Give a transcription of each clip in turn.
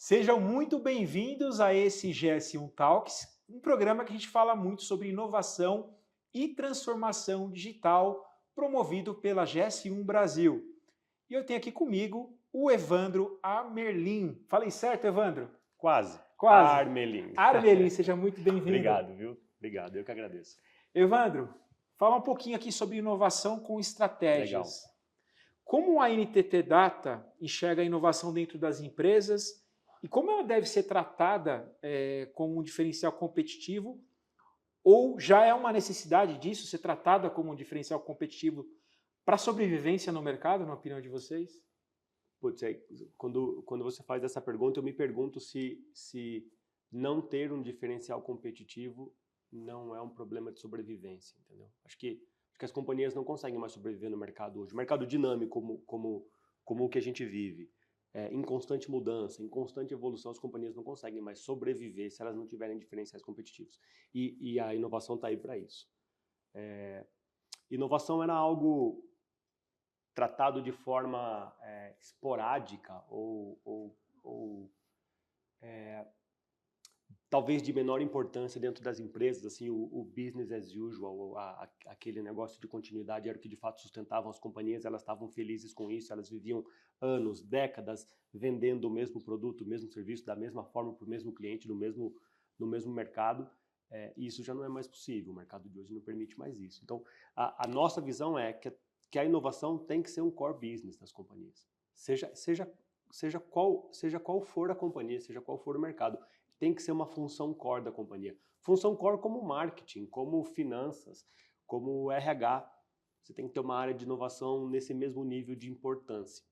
Sejam muito bem-vindos a esse GS1 Talks, um programa que a gente fala muito sobre inovação e transformação digital promovido pela GS1 Brasil. E eu tenho aqui comigo o Evandro Armelin. Falei certo, Evandro? Quase. Quase. Armelin. Armelin, seja muito bem-vindo. Obrigado, viu? Obrigado, eu que agradeço. Evandro, fala um pouquinho aqui sobre inovação com estratégias. Legal. Como a NTT Data enxerga a inovação dentro das empresas e como ela deve ser tratada como um diferencial competitivo, ou já é uma necessidade disso ser tratada como um diferencial competitivo para a sobrevivência no mercado, na opinião de vocês? Putz, quando você faz essa pergunta, eu me pergunto se não ter um diferencial competitivo não é um problema de sobrevivência, entendeu? Acho que as companhias não conseguem mais sobreviver no mercado hoje. O mercado dinâmico como o que a gente vive, em constante mudança, em constante evolução, as companhias não conseguem mais sobreviver se elas não tiverem diferenciais competitivos. E a inovação está aí para isso. Inovação era algo tratado de forma esporádica ou talvez de menor importância dentro das empresas, assim, o business as usual, aquele negócio de continuidade era o que de fato sustentavam as companhias, elas estavam felizes com isso, elas viviam anos, décadas vendendo o mesmo produto, o mesmo serviço, da mesma forma para o mesmo cliente, no mesmo mercado, e isso já não é mais possível, o mercado de hoje não permite mais isso. Então, a nossa visão é que a inovação tem que ser um core business das companhias, seja qual for a companhia, seja qual for o mercado, tem que ser uma função core da companhia. Função core como marketing, como finanças, como RH. Você tem que ter uma área de inovação nesse mesmo nível de importância.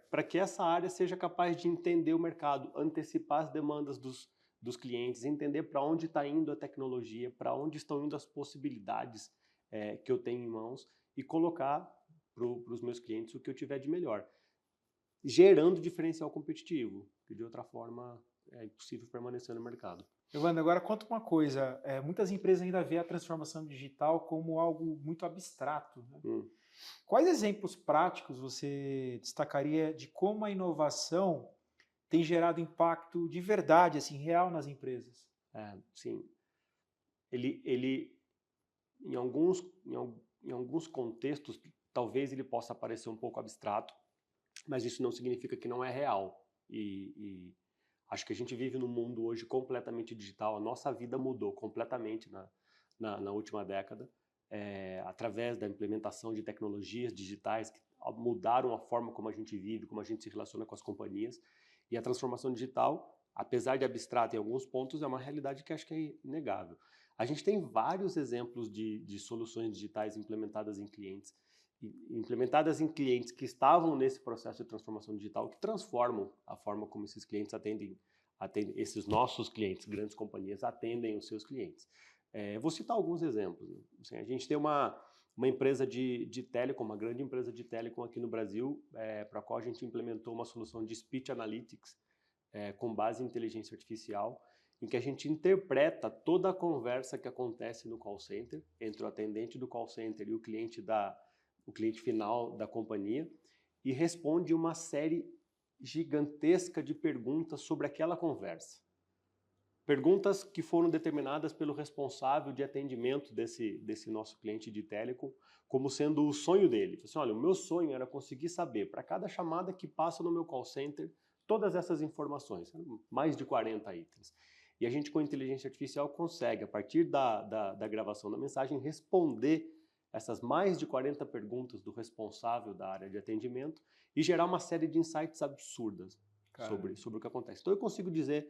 Para que essa área seja capaz de entender o mercado, antecipar as demandas dos clientes, entender para onde está indo a tecnologia, para onde estão indo as possibilidades que eu tenho em mãos e colocar para os meus clientes o que eu tiver de melhor, gerando diferencial competitivo, que de outra forma é impossível permanecer no mercado. Evandro, agora conta uma coisa, muitas empresas ainda veem a transformação digital como algo muito abstrato, né? Quais exemplos práticos você destacaria de como a inovação tem gerado impacto de verdade, assim, real nas empresas? Sim. Ele em alguns contextos, talvez ele possa parecer um pouco abstrato, mas isso não significa que não é real. E acho que a gente vive num mundo hoje completamente digital. A nossa vida mudou completamente na última década, através da implementação de tecnologias digitais que mudaram a forma como a gente vive, como a gente se relaciona com as companhias. E a transformação digital, apesar de abstrata em alguns pontos, é uma realidade que acho que é inegável. A gente tem vários exemplos de soluções digitais implementadas em clientes que estavam nesse processo de transformação digital, que transformam a forma como esses clientes atendem esses nossos clientes, grandes companhias, atendem os seus clientes. Vou citar alguns exemplos. Né? Assim, a gente tem uma empresa de telecom, uma grande empresa de telecom aqui no Brasil, para a qual a gente implementou uma solução de Speech Analytics com base em inteligência artificial, em que a gente interpreta toda a conversa que acontece no call center, entre o atendente do call center e o cliente final da companhia, e responde uma série gigantesca de perguntas sobre aquela conversa. Perguntas que foram determinadas pelo responsável de atendimento desse nosso cliente de telecom, como sendo o sonho dele. Assim, olha, o meu sonho era conseguir saber, para cada chamada que passa no meu call center, todas essas informações, mais de 40 itens. E a gente, com inteligência artificial, consegue, a partir da gravação da mensagem, responder essas mais de 40 perguntas do responsável da área de atendimento e gerar uma série de insights absurdas sobre o que acontece. Então eu consigo dizer,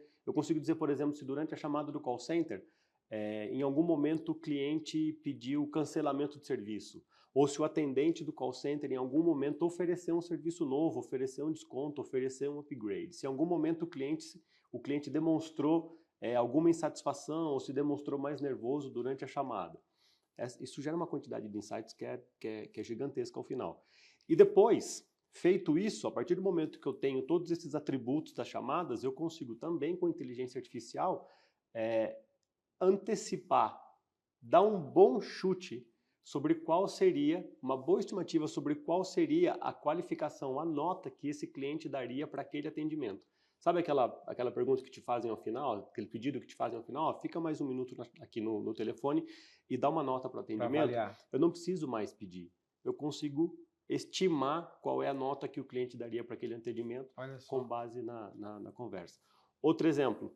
por exemplo, se durante a chamada do call center, em algum momento o cliente pediu cancelamento de serviço, ou se o atendente do call center em algum momento ofereceu um serviço novo, ofereceu um desconto, ofereceu um upgrade. Se em algum momento o cliente demonstrou alguma insatisfação ou se demonstrou mais nervoso durante a chamada. Isso gera uma quantidade de insights que é gigantesca ao final. E depois, feito isso, a partir do momento que eu tenho todos esses atributos das chamadas, eu consigo também, com inteligência artificial, antecipar, dar um bom chute sobre qual seria, uma boa estimativa sobre qual seria a qualificação, a nota que esse cliente daria para aquele atendimento. Sabe aquela pergunta que te fazem ao final, aquele pedido que te fazem ao final? Ó, fica mais um minuto aqui no telefone e dá uma nota para o Para atendimento. avaliar. Eu não preciso mais pedir. Eu consigo estimar qual é a nota que o cliente daria para aquele atendimento Olha só. com base na conversa. Outro exemplo,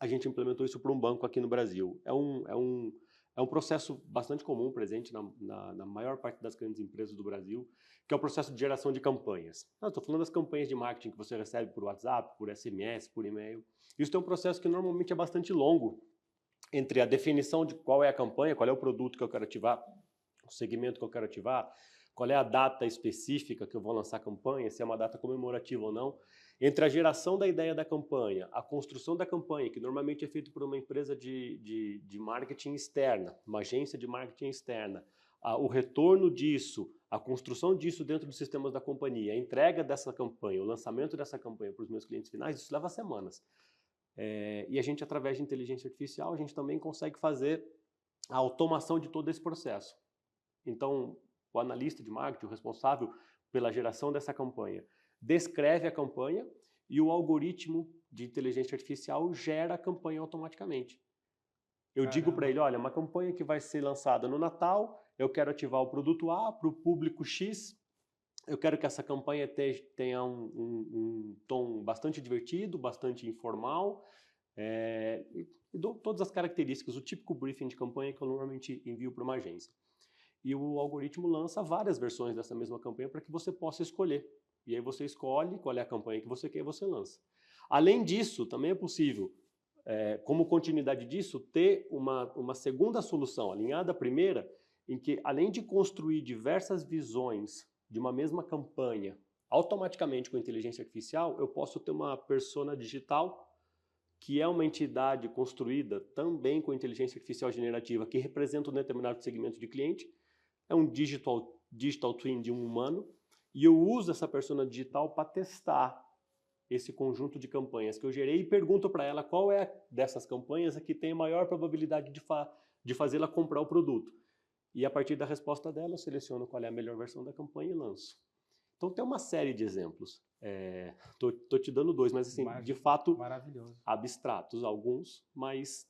a gente implementou isso para um banco aqui no Brasil. É um processo bastante comum, presente na maior parte das grandes empresas do Brasil, que é o processo de geração de campanhas. Estou falando das campanhas de marketing que você recebe por WhatsApp, por SMS, por e-mail. Isso é um processo que normalmente é bastante longo, entre a definição de qual é a campanha, qual é o produto que eu quero ativar, o segmento que eu quero ativar, qual é a data específica que eu vou lançar a campanha, se é uma data comemorativa ou não, entre a geração da ideia da campanha, a construção da campanha, que normalmente é feito por uma empresa de marketing externa, uma agência de marketing externa, o retorno disso, a construção disso dentro dos sistemas da companhia, a entrega dessa campanha, o lançamento dessa campanha para os meus clientes finais, isso leva semanas. E a gente, através de inteligência artificial, a gente também consegue fazer a automação de todo esse processo. Então, o analista de marketing, o responsável pela geração dessa campanha, descreve a campanha e o algoritmo de inteligência artificial gera a campanha automaticamente. Eu digo para ele, olha, uma campanha que vai ser lançada no Natal, eu quero ativar o produto A para o público X, eu quero que essa campanha tenha um tom bastante divertido, bastante informal, e dou todas as características, o típico briefing de campanha que eu normalmente envio para uma agência. E o algoritmo lança várias versões dessa mesma campanha para que você possa escolher. E aí você escolhe qual é a campanha que você quer e você lança. Além disso, também é possível, como continuidade disso, ter uma segunda solução, alinhada à primeira, em que, além de construir diversas visões de uma mesma campanha, automaticamente com inteligência artificial, eu posso ter uma persona digital, que é uma entidade construída também com inteligência artificial generativa, que representa um determinado segmento de cliente, é um digital twin de um humano, e eu uso essa persona digital para testar esse conjunto de campanhas que eu gerei e pergunto para ela qual é dessas campanhas a que tem a maior probabilidade de fazê-la comprar o produto. E a partir da resposta dela, eu seleciono qual é a melhor versão da campanha e lanço. Então tem uma série de exemplos. Tô te dando dois, mas assim, de fato, abstratos alguns, mas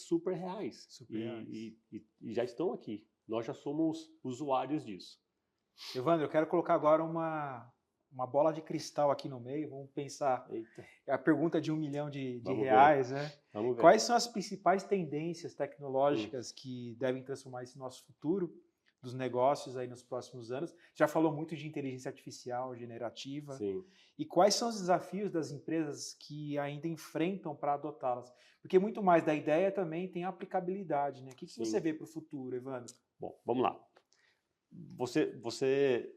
super reais. Super reais. E já estão aqui. Nós já somos usuários disso. Evandro, eu quero colocar agora uma bola de cristal aqui no meio. Vamos pensar. Eita. É a pergunta de 1 milhão de reais, né? Vamos ver. Quais são as principais tendências tecnológicas que devem transformar esse nosso futuro dos negócios aí nos próximos anos? Já falou muito de inteligência artificial generativa. Sim. E quais são os desafios das empresas que ainda enfrentam para adotá-las? Porque muito mais da ideia também tem a aplicabilidade, né? O que você vê para o futuro, Evandro? Bom, vamos lá. Você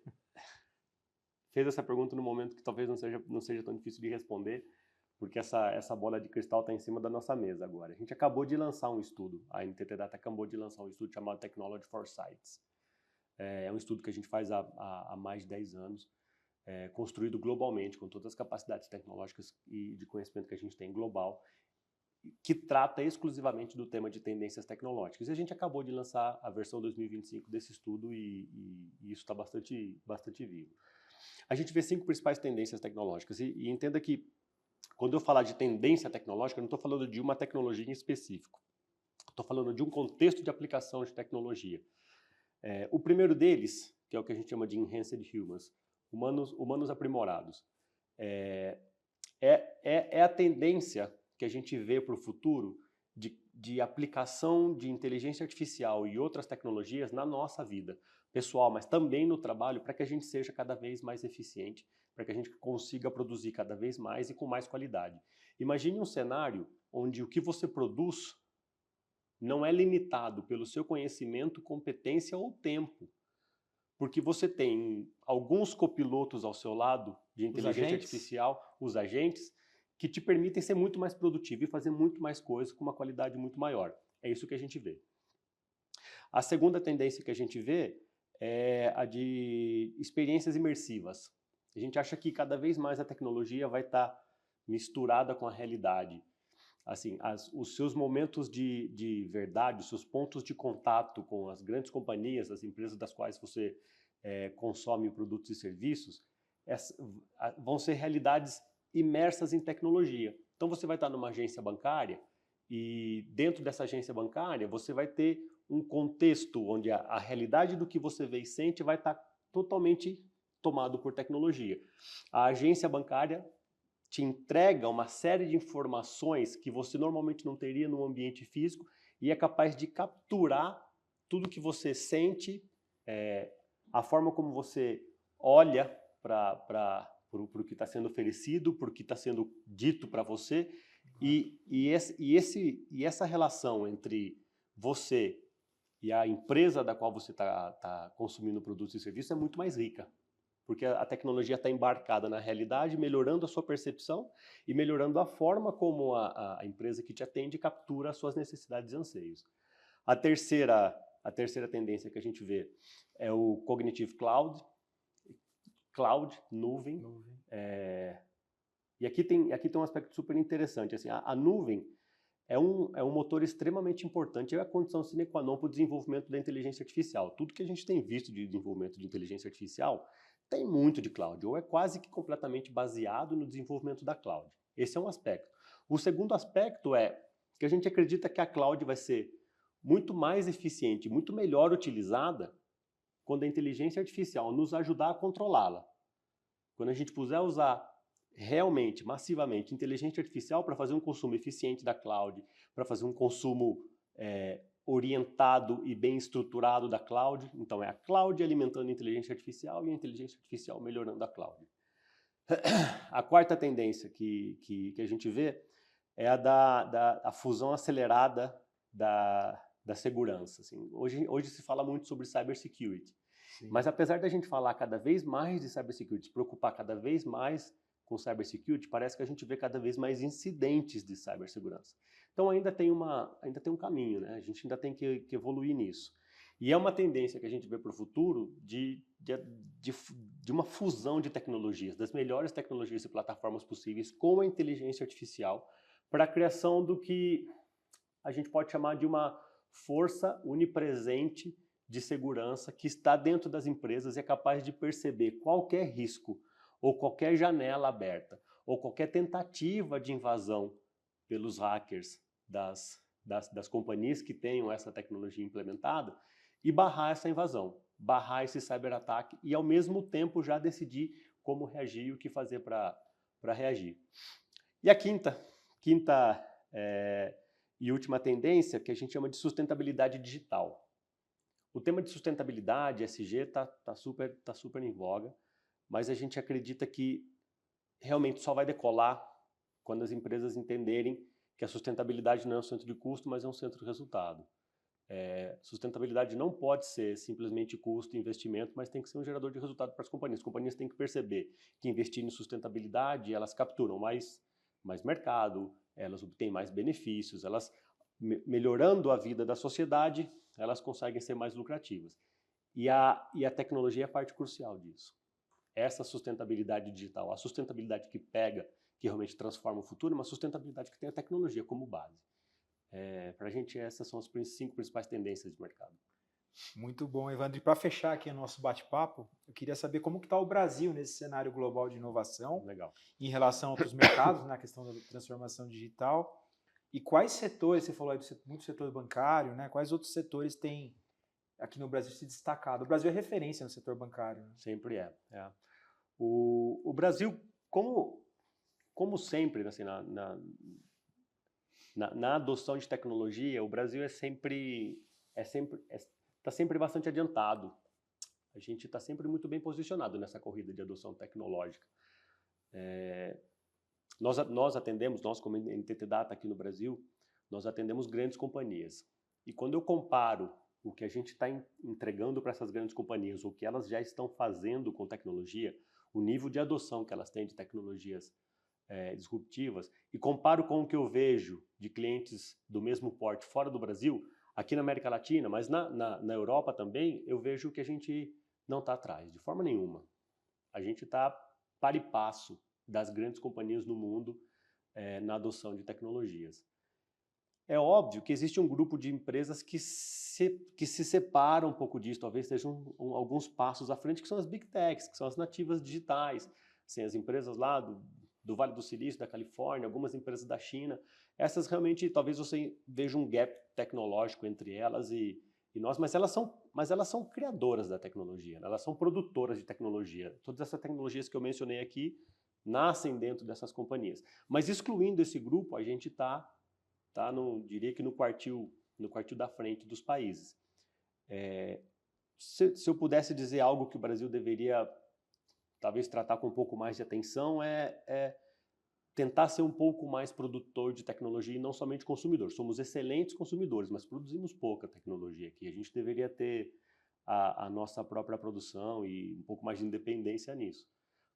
fez essa pergunta no momento que talvez não seja tão difícil de responder, porque essa bola de cristal está em cima da nossa mesa agora. A gente acabou de lançar um estudo, a NTT Data acabou de lançar um estudo chamado Technology Foresights. É um estudo que a gente faz há mais de 10 anos, construído globalmente, com todas as capacidades tecnológicas e de conhecimento que a gente tem global, que trata exclusivamente do tema de tendências tecnológicas. E a gente acabou de lançar a versão 2025 desse estudo e isso está bastante vivo. A gente vê 5 principais tendências tecnológicas e entenda que quando eu falar de tendência tecnológica, eu não estou falando de uma tecnologia em específico. Estou falando de um contexto de aplicação de tecnologia. O primeiro deles, que é o que a gente chama de Enhanced Humans, humanos aprimorados, é a tendência que a gente vê para o futuro de aplicação de inteligência artificial e outras tecnologias na nossa vida pessoal, mas também no trabalho, para que a gente seja cada vez mais eficiente, para que a gente consiga produzir cada vez mais e com mais qualidade. Imagine um cenário onde o que você produz não é limitado pelo seu conhecimento, competência ou tempo, porque você tem alguns copilotos ao seu lado de inteligência artificial, os agentes, que te permitem ser muito mais produtivo e fazer muito mais coisas com uma qualidade muito maior. É isso que a gente vê. A segunda tendência que a gente vê é a de experiências imersivas. A gente acha que cada vez mais a tecnologia vai estar misturada com a realidade. Assim, os seus momentos de verdade, os seus pontos de contato com as grandes companhias, as empresas das quais você consome produtos e serviços, vão ser realidades imersas em tecnologia. Então você vai estar numa agência bancária e dentro dessa agência bancária você vai ter um contexto onde a realidade do que você vê e sente vai estar totalmente tomado por tecnologia. A agência bancária te entrega uma série de informações que você normalmente não teria no ambiente físico e é capaz de capturar tudo que você sente, a forma como você olha para o que está sendo oferecido, para o que está sendo dito para você, e essa relação entre você e a empresa da qual você está consumindo produtos e serviços é muito mais rica, porque a tecnologia está embarcada na realidade, melhorando a sua percepção e melhorando a forma como a empresa que te atende captura as suas necessidades e anseios. A terceira tendência que a gente vê é o Cognitive Cloud, nuvem. E aqui tem um aspecto super interessante. Assim, a nuvem é um motor extremamente importante, é a condição sine qua non para o desenvolvimento da inteligência artificial. Tudo que a gente tem visto de desenvolvimento de inteligência artificial tem muito de cloud, ou é quase que completamente baseado no desenvolvimento da cloud. Esse é um aspecto. O segundo aspecto é que a gente acredita que a cloud vai ser muito mais eficiente, muito melhor utilizada quando a inteligência artificial nos ajudar a controlá-la. Quando a gente puder usar realmente, massivamente, inteligência artificial para fazer um consumo eficiente da cloud, para fazer um consumo orientado e bem estruturado da cloud. Então, é a cloud alimentando a inteligência artificial e a inteligência artificial melhorando a cloud. A quarta tendência que a gente vê é a da fusão acelerada da segurança. Assim. Hoje se fala muito sobre cybersecurity, mas apesar da gente falar cada vez mais de cybersecurity, se preocupar cada vez mais com cybersecurity, parece que a gente vê cada vez mais incidentes de cibersegurança. Então ainda tem um caminho, né? A gente ainda tem que evoluir nisso. E é uma tendência que a gente vê para o futuro de uma fusão de tecnologias, das melhores tecnologias e plataformas possíveis com a inteligência artificial para a criação do que a gente pode chamar de uma força onipresente de segurança que está dentro das empresas e é capaz de perceber qualquer risco ou qualquer janela aberta ou qualquer tentativa de invasão pelos hackers das companhias que tenham essa tecnologia implementada e barrar essa invasão, barrar esse cyberataque e ao mesmo tempo já decidir como reagir e o que fazer para reagir. E a quinta e última tendência que a gente chama de sustentabilidade digital. O tema de sustentabilidade, ESG, está super em voga, mas a gente acredita que realmente só vai decolar quando as empresas entenderem que a sustentabilidade não é um centro de custo, mas é um centro de resultado. Sustentabilidade não pode ser simplesmente custo e investimento, mas tem que ser um gerador de resultado para as companhias. As companhias têm que perceber que investindo em sustentabilidade, elas capturam mais mercado, elas obtêm mais benefícios, elas melhorando a vida da sociedade, elas conseguem ser mais lucrativas. E a tecnologia é a parte crucial disso. Essa sustentabilidade digital, a sustentabilidade que pega, que realmente transforma o futuro, é uma sustentabilidade que tem a tecnologia como base. Para a gente, essas são as 5 principais tendências de mercado. Muito bom, Evandro. E para fechar aqui o nosso bate-papo, eu queria saber como que está o Brasil nesse cenário global de inovação. Legal. Em relação a outros mercados, na questão da transformação digital. E quais setores, você falou aí muito setor bancário, né? Quais outros setores têm aqui no Brasil se destacado? O Brasil é referência no setor bancário. Né? Sempre é. O Brasil, como sempre, assim, na adoção de tecnologia, o Brasil está sempre bastante adiantado. A gente está sempre muito bem posicionado nessa corrida de adoção tecnológica. Nós atendemos, nós como NTT Data aqui no Brasil, nós atendemos grandes companhias. E quando eu comparo o que a gente está entregando para essas grandes companhias, o que elas já estão fazendo com tecnologia, o nível de adoção que elas têm de tecnologias disruptivas, e comparo com o que eu vejo de clientes do mesmo porte fora do Brasil, aqui na América Latina, mas na Europa também, eu vejo que a gente não está atrás, de forma nenhuma. A gente está para e passo das grandes companhias no mundo na adoção de tecnologias. É óbvio que existe um grupo de empresas que se separam um pouco disso, talvez sejam alguns passos à frente, que são as Big Techs, que são as nativas digitais. Assim, as empresas lá do Vale do Silício, da Califórnia, algumas empresas da China. Essas realmente, talvez você veja um gap tecnológico entre elas e nós, mas elas são criadoras da tecnologia, né? Elas são produtoras de tecnologia. Todas essas tecnologias que eu mencionei aqui nascem dentro dessas companhias. Mas excluindo esse grupo, a gente diria que no quartil da frente dos países. Se eu pudesse dizer algo que o Brasil deveria talvez tratar com um pouco mais de atenção, é tentar ser um pouco mais produtor de tecnologia e não somente consumidor. Somos excelentes consumidores, mas produzimos pouca tecnologia aqui. A gente deveria ter a nossa própria produção e um pouco mais de independência nisso.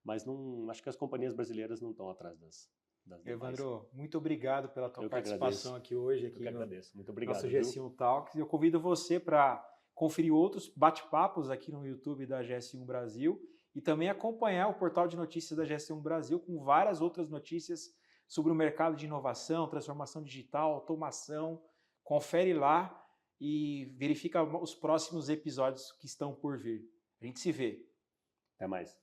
Mas acho que as companhias brasileiras não estão atrás das demais. Evandro, muito obrigado pela tua participação aqui hoje. Eu que agradeço. Muito obrigado. Nosso GS1 Talks. Eu convido você para conferir outros bate-papos aqui no YouTube da GS1 Brasil e também acompanhar o portal de notícias da GS1 Brasil com várias outras notícias sobre o mercado de inovação, transformação digital, automação. Confere lá e verifica os próximos episódios que estão por vir. A gente se vê. Até mais.